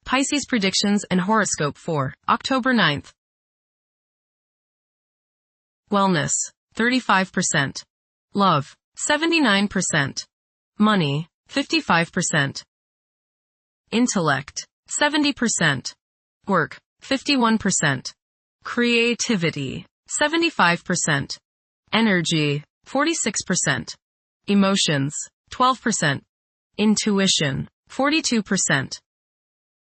Pisces predictions and horoscope for October 9th. Wellness, 35%. Love, 79%. Money, 55%. Intellect, 70%. Work, 51%. Creativity, 75%. Energy, 46%. Emotions, 12%. Intuition, 42%.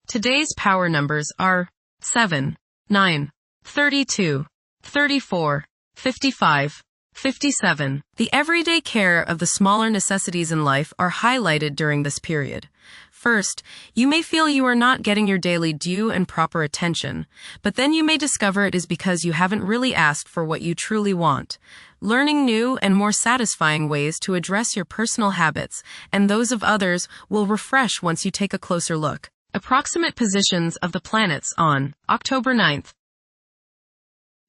Today's power numbers are 7, 9, 32, 34, 55, 57. The everyday care of the smaller necessities in life are highlighted during this period. First, you may feel you are not getting your daily due and proper attention, but then you may discover it is because you haven't really asked for what you truly want. Learning new and more satisfying ways to address your personal habits and those of others will refresh once you take a closer look. Approximate positions of the planets on October 9th.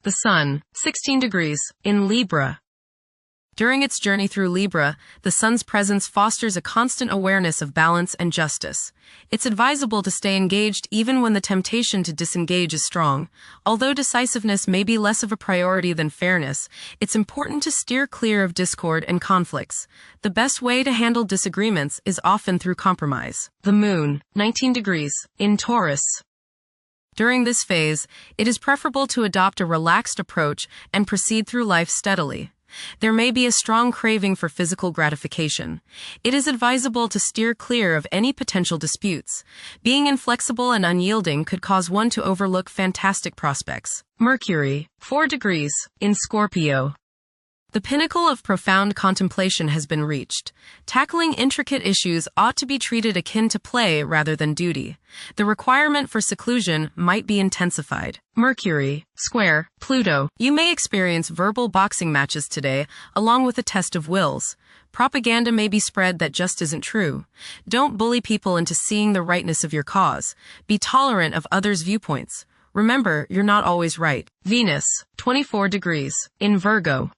The Sun, 16 degrees, in Libra. During its journey through Libra, the Sun's presence fosters a constant awareness of balance and justice. It's advisable to stay engaged even when the temptation to disengage is strong. Although decisiveness may be less of a priority than fairness, it's important to steer clear of discord and conflicts. The best way to handle disagreements is often through compromise. The Moon, 19 degrees, in Taurus. During this phase, it is preferable to adopt a relaxed approach and proceed through life steadily. There may be a strong craving for physical gratification. It is advisable to steer clear of any potential disputes. Being inflexible and unyielding could cause one to overlook fantastic prospects. Mercury, 4 degrees, in Scorpio. The pinnacle of profound contemplation has been reached. Tackling intricate issues ought to be treated akin to play rather than duty. The requirement for seclusion might be intensified. Mercury, square, Pluto. You may experience verbal boxing matches today, along with a test of wills. Propaganda may be spread that just isn't true. Don't bully people into seeing the rightness of your cause. Be tolerant of others' viewpoints. Remember, you're not always right. Venus, 24 degrees, in Virgo.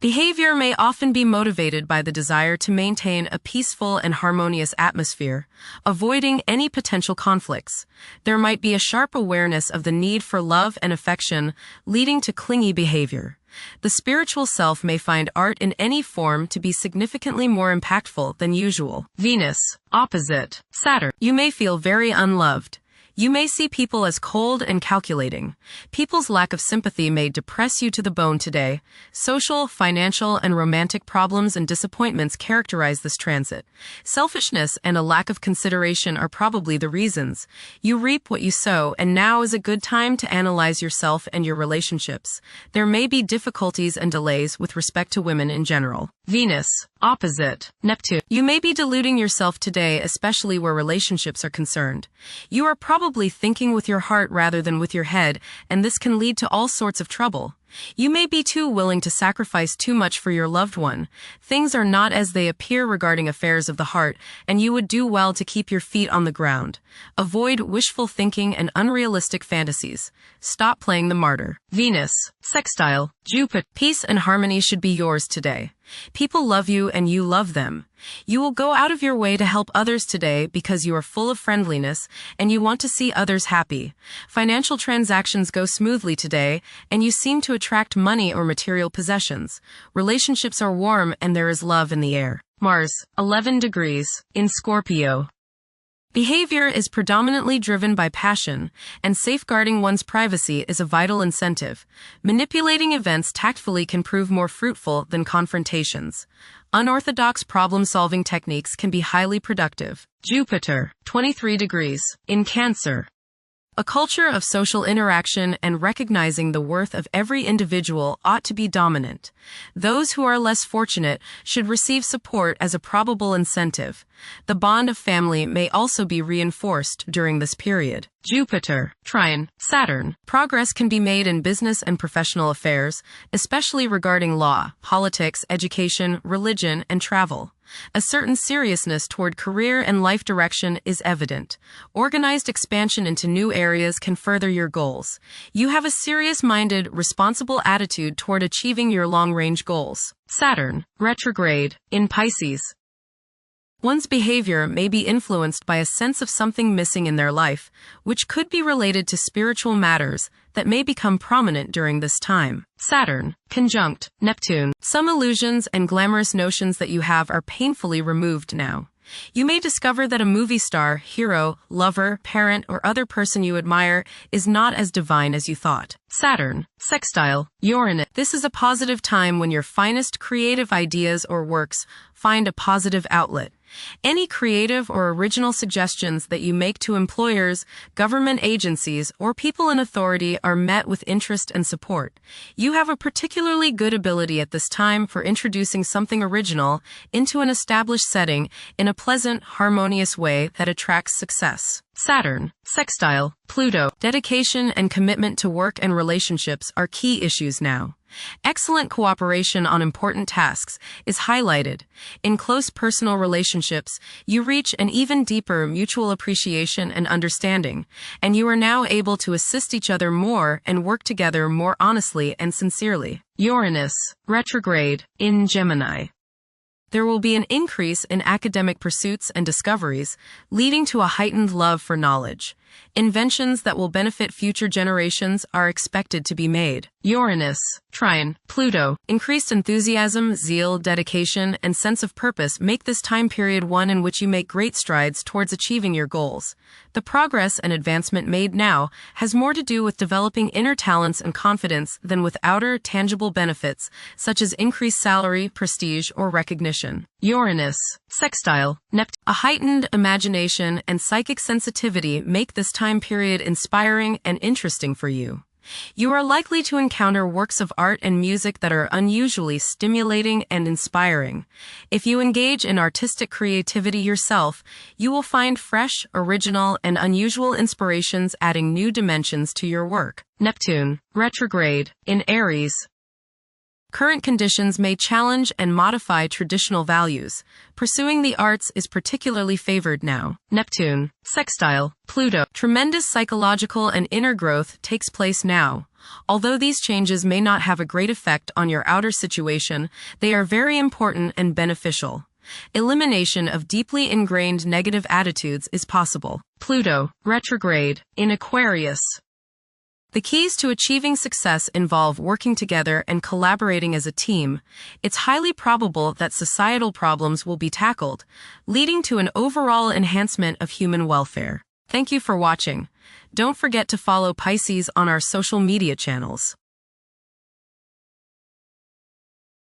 Behavior may often be motivated by the desire to maintain a peaceful and harmonious atmosphere, avoiding any potential conflicts. There might be a sharp awareness of the need for love and affection, leading to clingy behavior. The spiritual self may find art in any form to be significantly more impactful than usual. Venus, opposite Saturn. You may feel very unloved. You may see people as cold and calculating. People's lack of sympathy may depress you to the bone today. Social, financial, and romantic problems and disappointments characterize this transit. Selfishness and a lack of consideration are probably the reasons. You reap what you sow, and now is a good time to analyze yourself and your relationships. There may be difficulties and delays with respect to women in general. Venus, opposite Neptune. You may be deluding yourself today, especially where relationships are concerned. You are probably thinking with your heart rather than with your head, and this can lead to all sorts of trouble. You may be too willing to sacrifice too much for your loved one. Things are not as they appear regarding affairs of the heart, and you would do well to keep your feet on the ground. Avoid wishful thinking and unrealistic fantasies. Stop playing the martyr. Venus, sextile Jupiter. Peace and harmony should be yours today. People love you and you love them. You will go out of your way to help others today because you are full of friendliness and you want to see others happy. Financial transactions go smoothly today, and you seem to attract money or material possessions. Relationships are warm and there is love in the air. Mars, 11 degrees, in Scorpio. Behavior is predominantly driven by passion, and safeguarding one's privacy is a vital incentive. Manipulating events tactfully can prove more fruitful than confrontations. Unorthodox problem-solving techniques can be highly productive. Jupiter, 23 degrees, in Cancer. A culture of social interaction and recognizing the worth of every individual ought to be dominant. Those who are less fortunate should receive support as a probable incentive. The bond of family may also be reinforced during this period. Jupiter, trine Saturn. Progress can be made in business and professional affairs, especially regarding law, politics, education, religion, and travel. A certain seriousness toward career and life direction is evident. Organized expansion into new areas can further your goals. You have a serious-minded, responsible attitude toward achieving your long-range goals. Saturn, retrograde, in Pisces. One's behavior may be influenced by a sense of something missing in their life, which could be related to spiritual matters that may become prominent during this time. Saturn, conjunct Neptune. Some illusions and glamorous notions that you have are painfully removed now. You may discover that a movie star, hero, lover, parent, or other person you admire is not as divine as you thought. Saturn, sextile Uranus. This is a positive time when your finest creative ideas or works find a positive outlet. Any creative or original suggestions that you make to employers, government agencies, or people in authority are met with interest and support. You have a particularly good ability at this time for introducing something original into an established setting in a pleasant, harmonious way that attracts success. Saturn, sextile Pluto. Dedication and commitment to work and relationships are key issues now. Excellent cooperation on important tasks is highlighted. In close personal relationships, you reach an even deeper mutual appreciation and understanding, and you are now able to assist each other more and work together more honestly and sincerely. Uranus, retrograde, in Gemini. There will be an increase in academic pursuits and discoveries, leading to a heightened love for knowledge. Inventions that will benefit future generations are expected to be made. Uranus, trine Pluto. Increased enthusiasm, zeal, dedication, and sense of purpose make this time period one in which you make great strides towards achieving your goals. The progress and advancement made now has more to do with developing inner talents and confidence than with outer, tangible benefits, such as increased salary, prestige, or recognition. Uranus, sextile Neptune. A heightened imagination and psychic sensitivity make this time period inspiring and interesting for you. You are likely to encounter works of art and music that are unusually stimulating and inspiring. If you engage in artistic creativity yourself, you will find fresh, original, and unusual inspirations adding new dimensions to your work. Neptune, retrograde, in Aries. Current conditions may challenge and modify traditional values. Pursuing the arts is particularly favored now. Neptune, sextile Pluto. Tremendous psychological and inner growth takes place now. Although these changes may not have a great effect on your outer situation, they are very important and beneficial. Elimination of deeply ingrained negative attitudes is possible. Pluto, retrograde, in Aquarius. The keys to achieving success involve working together and collaborating as a team. It's highly probable that societal problems will be tackled, leading to an overall enhancement of human welfare. Thank you for watching. Don't forget to follow Pisces on our social media channels.